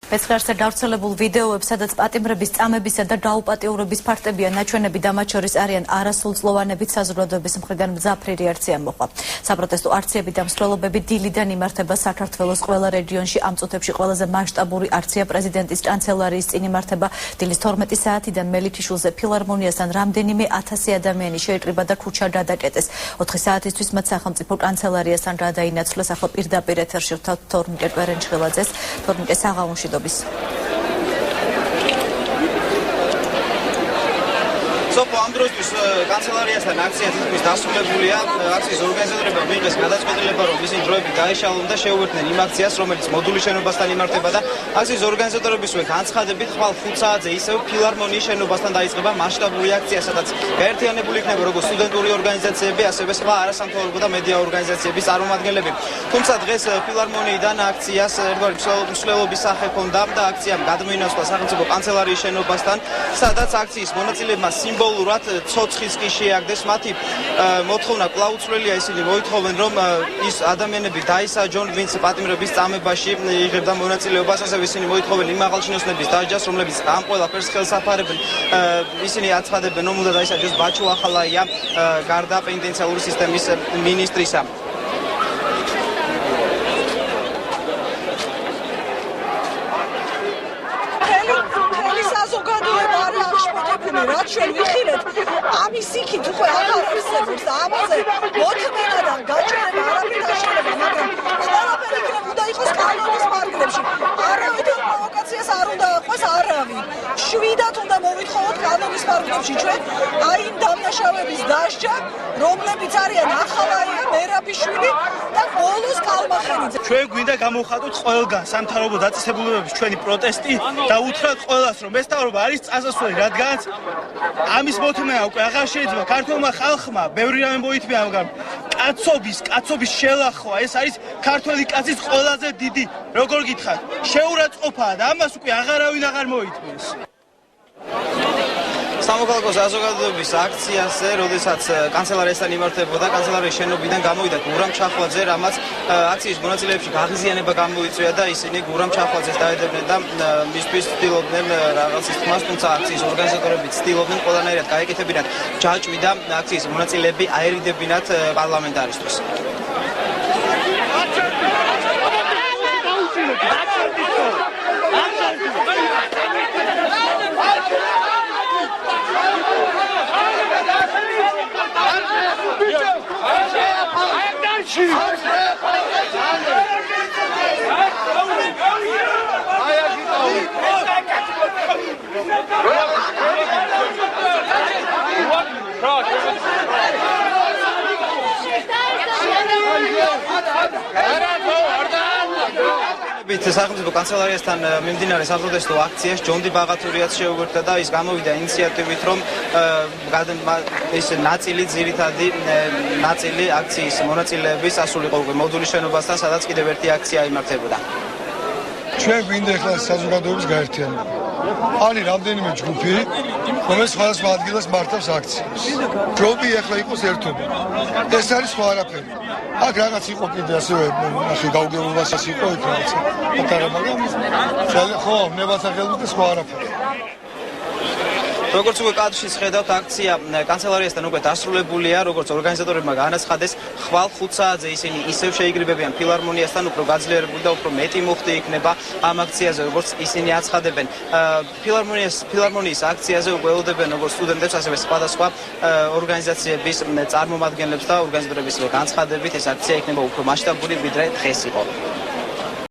Მეცხრეზე გავრცელებულ ვიდეოებს, სადაც პატიმრების წამებისა და დაუპატიურების ფაქტებია ნაჩვენები და მათ შორის არიან არასრულწლოვანებით საზოგადოების მხრიდან მძაფრი რეაქცია მოყვა. საპროტესტო აქციები და მსვლელობები დილიდან იმართება საქართველოს ყველა რეგიონში. ამ წუთებში ყველაზე მასშტაბური აქცია პრეზიდენტის კანცელარიის წინ იმართება. დილის 12 საათიდან მელიქიშვილზე ფილარმონიასთან რამდენიმე 1000 ადამიანი შეიკრიბა და ქუჩა გადაკეტეს. 4 საათისთვის მათ სახელმწიფო კანცელარიასთან გადაინაცვლეს. ახლა პირდაპირ ეთერში ვთავთ თორნიკე კვერენჩხილაძეს. თორნიკე, საღამოში. ამ დროისთვის კანცელარიასთან აქცია თითქმის დასრულებულია. აქციის ორგანიზატორებმა მიიღეს გადაწყვეტილება, რომ ისინი დროებით დაეშალონ და შეუერთდნენ იმ აქციას, რომელიც მოდულის შენობასთან იმართება და აქციის ორგანიზატორებისვე განცხადებით ხვალ 5 საათზე ისევ ფილარმონიის შენობასთან დაიწყება მასშტაბური აქცია, სადაც გაერთიანებული იქნება როგორც სტუდენტური ორგანიზაციები, ასევე სხვა არასამთავრობო და მედია ორგანიზაციების წარმომადგენლები. თუმცა დღეს ფილარმონიიდან აქციას ერთგვარი მსვლელობის სახე ჰქონდა და აქციამ გადმოინაცვლა სახელმწიფო კანცელარიის შენობასთან, სადაც აქციის მონაწილეებმა სიმბოლურად ცოცხის კი შეაგდეს. მათი მოთხოვნა კვლავ უცვლელია. ისინი მოითხოვენ, რომ ის ადამიანები დაისაჯონ, ვინც პატიმრების წამებაში იღებდა მონაწილეობას. ასევე ისინი მოითხოვენ იმ აღალჩინოსნების დასჯას, რომლებიც ამ ყველაფერს ხელს აფარებენ. ისინი აცხადებენ, რომ უნდა დაისაჯოს ბაჩუ ახალაია, გარდა პენიტენციალური სისტემის მინისტრისა. რაც ჩვენ ვიხილეთ, ამის იქით უკვე აღარ არსებობს და ამაზე მოთმენა და გაჭირება არაფერი არ შეიძლება, მაგრამ ყველაფერი უნდა იყოს კანონის მარგლებში. არავითარ პროვოკაციას არ უნდა აყვეს არავინ. შვიდად უნდა მოვითხოვოთ კანონის მარგლებში ჩვენ აი იმ დამნაშავების დასჯა, რომლებიც არიან ახალაია, მერაბიშვილი და ბოლოს კალმახენიძე. ჩვენ გვინდა გამოვხატოთ ყველგან სამთავრობო დაწესებულებების ჩვენი პროტესტი და უთხრათ ყველას, რომ მესტავრობა არის წასასვლელი, რადგანაც ამის მოთმენა უკვე აღარ შეიძლება ქართულმა ხალხმა ბევრი რამე მოითმია, მაგრამ კაცობის შელახვა ეს არის ქართველი კაცის ყველაზე დიდი, როგორ გითხართ, შეურაცხყოფაა და ამას უკვე აღარავინ აღარ მოითმის. სამოქალაქო საზოგადოების აქციაზე, როდესაც კანცელარიასთან იმართებოდა, კანცელარიის შენობიდან გამოვიდა გურამ ჩახვაძე, რამაც აქციის მონაწილეებში გაღიზიანება გამოიწვია და ისინი გურამ ჩახვაძეს დაედევნენ და მისთვის ცდილობდნენ რაღაცის თმას, თუმცა აქციის ორგანიზატორები ცდილობდნენ ყველანაირად გაეკეთებინათ ჯაჭვი და აქციის მონაწილეები აერიდებინათ პარლამენტარისტებს. სახელმწიფო კანცელარიასთან მიმდინარე საპროტესტო აქციას ჯონდი ბაღათურიაც შეუერთდა და ის გამოვიდა ინიციატივით, რომ ეს ნაწილი ძირითადი ნაწილი აქციის მონაწილეების ასულიყო უკვე მოდულის შენობასთან, სადაც კიდევ ერთი აქცია იმართებოდა. ჩვენ გვინდა ახლა საზოგადოების გაერთიანება. არის რამდენიმე ჯგუფი, რომელიც სხვადასხვა ადგილას მართავს აქციებს. ჯობი ახლა იყოს ერთობა. ეს არის სხვა არაფერი. აქ რაღაც იყო კიდე ასევე ნახე გაუგებრობას იყო იქ რაღაცა. მაგრამ ხო, ნებათა ხელმით სხვა არაფერი. როგორც უკვე კადრში ხედავთ, აქცია კანცელარიასთან უკვე დასრულებულია, როგორც ორგანიზატორებმა განაცხადეს, ხვალ 5 საათზე ისინი ისევ შეიკრიბებიან ფილარმონიასთან, უფრო გაძლიერებული და უფრო მეტი მუხტი იქნება ამ აქციაზე, როგორც ისინი აცხადებენ. ფილარმონიის აქციაზე უკვე ელოდებენ როგორც სტუდენტებს, ასევე სხვადასხვა ორგანიზაციების წარმომადგენლებს და ორგანიზატორების განცხადებით ეს აქცია იქნება უფრო მასშტაბური, ვიდრე დღეს იყო.